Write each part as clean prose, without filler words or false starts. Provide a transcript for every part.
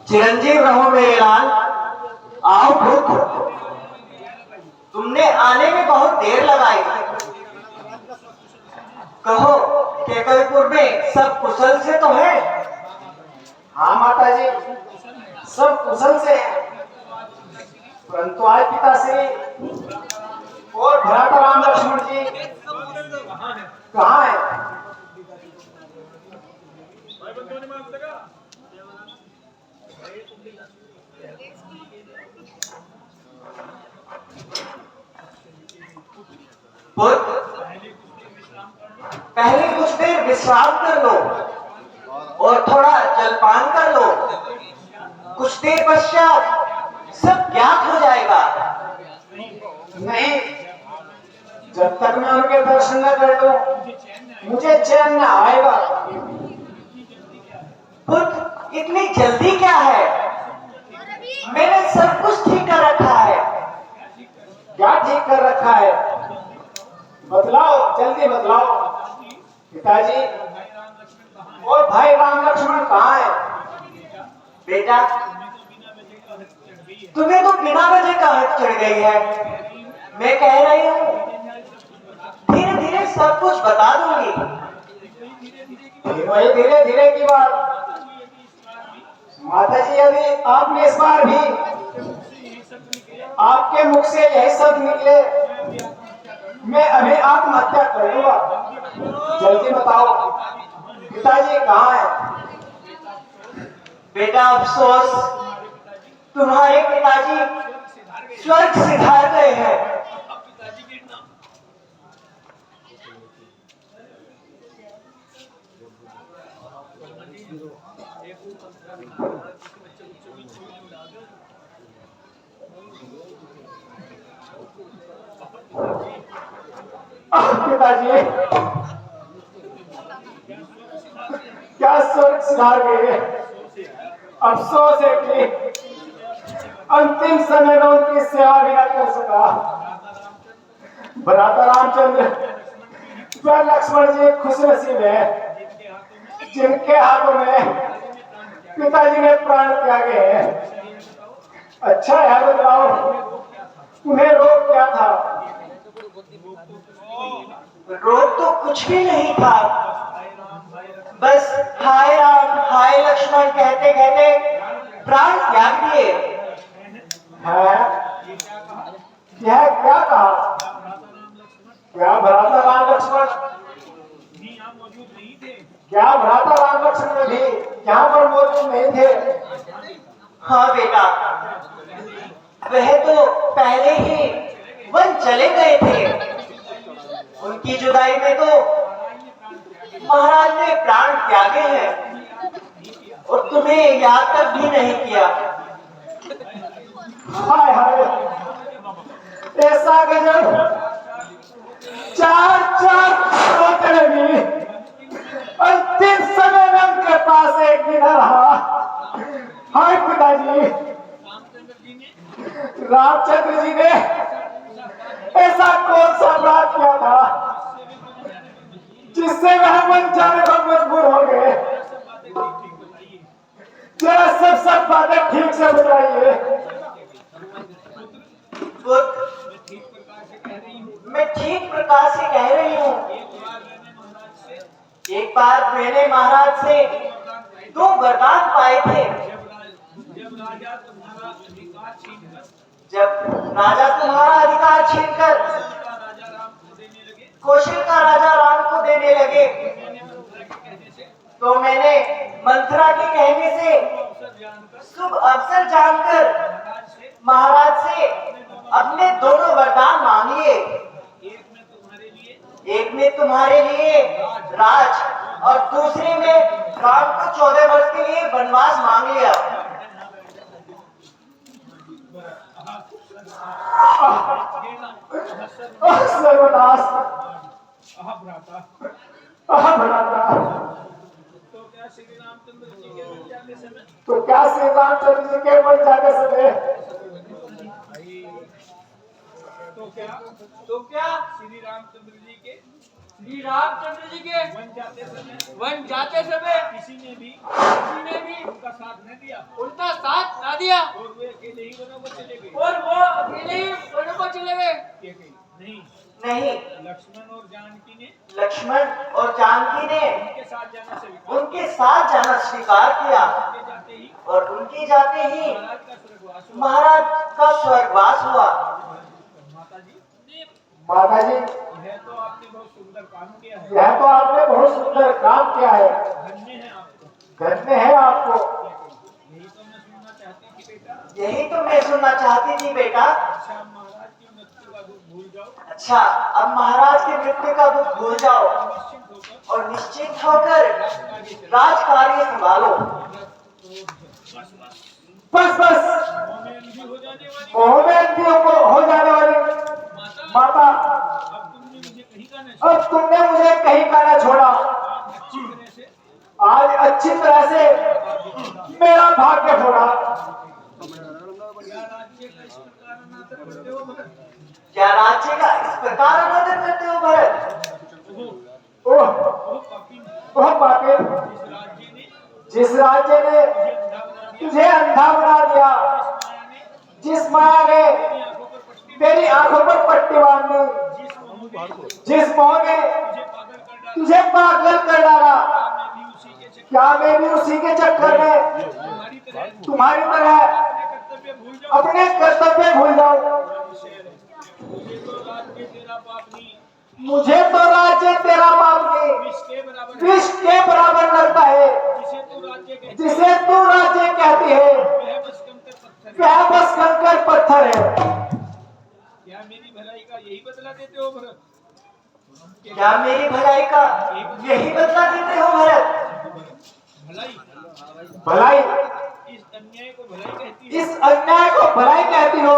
चिरंजीव रहो मेरे लाल। आओ भूत, तुमने आने में बहुत देर लगाई। कहो केकलपुर में सब कुशल से तो है? हाँ माता जी, सब कुशल से है, परंतु आज पिताश्री और भ्राता राम लक्ष्मण जी कहाँ है? पुत्र, पहले कुछ देर विश्राम कर लो और थोड़ा जलपान कर लो। कुछ देर पश्चात सब ज्ञात हो जाएगा। नहीं, जब तक मैं उनके दर्शन न कर लूं मुझे चैन न आएगा। पुत्र, इतनी जल्दी क्या है? मैंने सब कुछ ठीक कर रखा है। क्या ठीक कर रखा है? बतलाओ, जल्दी बतलाओ। पिताजी और भाई राम लक्ष्मण कहाँ है? बेटा, तुम्हें तो बिना वजह का हक चढ़ गई है। मैं कह रही हूँ धीरे धीरे सब कुछ बता दूंगी। वही धीरे धीरे की बात। माता जी, अभी आपने इस बार भी आपके मुख से यही शब्द निकले, मैं अभी आत्महत्या कर लूंगा। जल्दी बताओ पिताजी कहाँ है? बेटा, अफसोस, तुम्हारे पिताजी स्वर्ग सिधार गए हैं। पिताजी क्या स्वर्ग सिधार गए? अफसोस है कि अंतिम समय में उनकी सेवा भी न कर सका। भ्राता रामचंद्र व लक्ष्मण जी खुश नसीब है जिनके हाथों में पिताजी ने प्राण त्यागे हैं। अच्छा है, बताओ उन्हें रोग क्या था? रोग तो कुछ भी नहीं था, बस हाय राम हाय लक्ष्मण कहते कहते प्राण त्याग दिए। है? यह क्या कहा? क्या भ्राता राम लक्ष्मण भी यहाँ पर मौजूद नहीं थे? हाँ बेटा, वह तो पहले ही वन चले गए थे। उनकी जुदाई में तो महाराज ने प्राण त्यागे हैं और तुम्हें याद तक भी नहीं किया। हाय हाय, ऐसा गजब! चार पोते भी अंतिम समय में उनके पास एक भी न रहा। हाय पिताजी, रामचंद्र जी ने ऐसा कौन सा अपराध किया था जिससे वह वन जाने को मजबूर हो गए? जरा सब बातें ठीक से बताइए। मैं ठीक प्रकार से कह रही हूँ। एक बार मैंने महाराज से 2 वरदान पाए थे। जब राजा तुम्हारा अधिकार छीनकर कौशल का राजा राम को देने लगे, तो मैंने मंथरा के कहने से शुभ अवसर जानकर महाराज से अपने दोनों वरदान मांग लिए। एक में तुम्हारे लिए राज और दूसरे में राम को 14 वर्ष के लिए वनवास मांग लिया। सर्वनाश! तो क्या श्री रामचंद्र जी के बन जाने समय तो क्या श्री रामचंद्र जी के श्री रामचंद्र जी के वन जाते समय किसी ने भी उनका साथ न दिया और वे अकेले ही वनों को चले गए। और वो अकेले ही वनों को चले गए। नहीं, नहीं, लक्ष्मण और जानकी ने लक्ष्मण और जानकी ने उनके साथ जाना स्वीकार उनके साथ जाना स्वीकार किया किया। जाते ही और उनकी जाते ही महाराज का स्वर्गवास हुआ। महाराज का स्वर्गवास हुआ। माता जी, माता जी, यह तो आपने बहुत सुंदर काम किया है। यह तो आपने बहुत सुंदर काम किया है। धन्य है आपको। धन्य है आपको। यही तो मैं सुनना चाहती थी बेटा। यही तो मैं सुनना चाहती थी बेटा। अच्छा, महाराज की मृत्यु का दुख भूल जाओ, अच्छा, अब महाराज की मृत्यु का दुख भूल जाओ निश्चिंत होकर और निश्चित होकर राजकार्य संभालो। बस बस, मोह में अंधी हो जाने वाली मोह में अंधियों को हो जाने वाली माता, अब तुमने मुझे कहीं का अब तुमने मुझे कहीं का न न छोड़ा। आज अच्छी तरह से आज अच्छी तरह से मेरा भाग्य फोड़ा। क्या राज्य का इस प्रकार अनादर करते हो? क्या राज्य का इस प्रकार अनादर करते हो भरत? ओह, ओह पापी, ओह पापी, जिस राज्य ने जिस राज्य ने तुझे अंधा बना दिया, तुझे अंधा बना दिया, जिस माया जिस माया ने ने तेरी आंखों पर पट्टी, तेरी आंखों पर पट्टी बांधी, जिस मोह जिस मोह ने ने तुझे पागल कर डाला, तुझे पागल कर डाला, क्या मैं भी उसी के चक्कर क्या मैं भी उसी के चक्कर में तुम्हारी तरह तुम्हारी तरह अपने कर्तव्य भूल अपने कर्तव्य भूल जाऊं? जाऊं। मुझे तो राज्य तेरा पाप नहीं, मुझे तो राज्य तेरा पाप नहीं, विष के बराबर विष के बराबर लगता है। जिसे तू राज्य कहती जिसे तू राज्य कहती है, है, वह बस कंकर पत्थर वह बस कंकर पत्थर है। है। क्या मेरी भलाई का यही बदला देते हो भरत? क्या मेरी भलाई का यही बदला देते हो भरत? भलाई, भलाई, इस अन्याय को भलाई कहती है। इस अन्याय को भलाई कहती हो।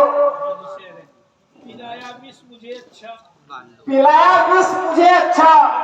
पिलाया विष मुझे अच्छा, पिलाया विष मुझे अच्छा,